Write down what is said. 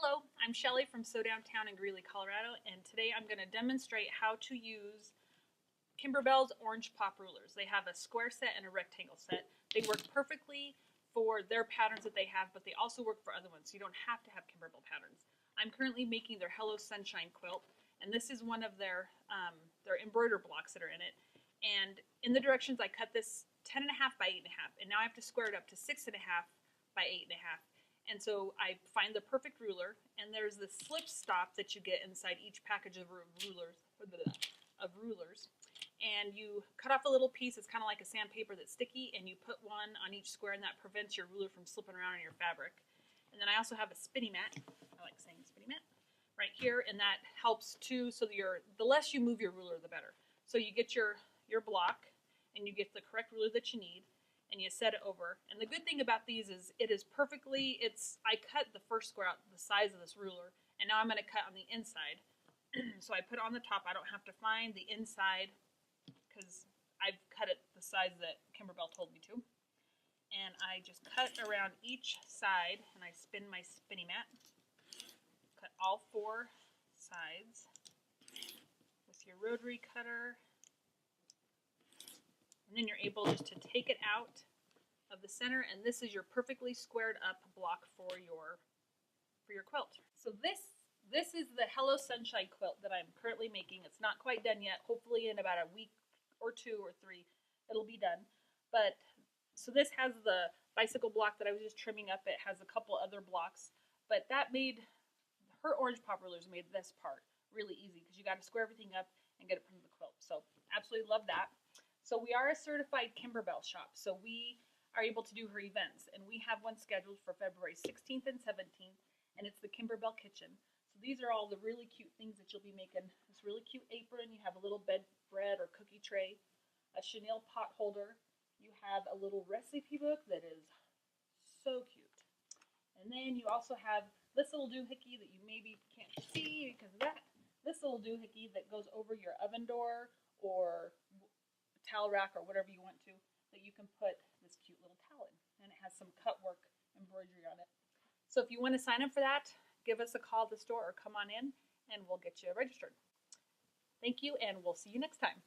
Hello, I'm Shelly from So Downtown in Greeley, Colorado, and today I'm going to demonstrate how to use Kimberbell's orange pop rulers. They have a square set and a rectangle set. They work perfectly for their patterns that they have, but they also work for other ones, so you don't have to have Kimberbell patterns. I'm currently making their Hello Sunshine quilt, and this is one of their embroider blocks that are in it. And in the directions, I cut this 10.5 by 8.5, and now I have to square it up to 6.5 by 8.5. And so I find the perfect ruler, and there's the slip stop that you get inside each package of rulers. And you cut off a little piece. It's kind of like a sandpaper that's sticky, and you put one on each square, and that prevents your ruler from slipping around in your fabric. And then I also have a spinny mat. I like saying spinny mat right here, and that helps too. So the less you move your ruler, the better. So you get your block, and you get the correct ruler that you need, and you set it over. And the good thing about these is I cut the first square out the size of this ruler, and now I'm going to cut on the inside. So I put it on the top. I don't have to find the inside because I've cut it the size that Kimberbell told me to. And I just cut around each side, and I spin my spinny mat. Cut all 4 sides with your rotary cutter. And then you're able just to take it out of the center, and this is your perfectly squared up block for your quilt. So this is the Hello Sunshine quilt that I'm currently making. It's not quite done yet. Hopefully in about a week or 2 or 3 it'll be done. But so this has the bicycle block that I was just trimming up. It has a couple other blocks, but that made her orange pop rulers made this part really easy because you got to square everything up and get it from the quilt. So absolutely love that. So we are a certified Kimberbell shop, so we are able to do her events, and we have one scheduled for February 16th and 17th, and it's the Kimberbell Kitchen. So these are all the really cute things that you'll be making. This really cute apron, you have a little bread or cookie tray, a chenille pot holder, you have a little recipe book that is so cute. And then you also have this little doohickey that you maybe can't see because of that. This little doohickey that goes over your oven door or towel rack or whatever you want to, that you can put this cute little towel in, and it has some cut work embroidery on it. So if you want to sign up for that, give us a call at the store or come on in and we'll get you registered. Thank you, and we'll see you next time.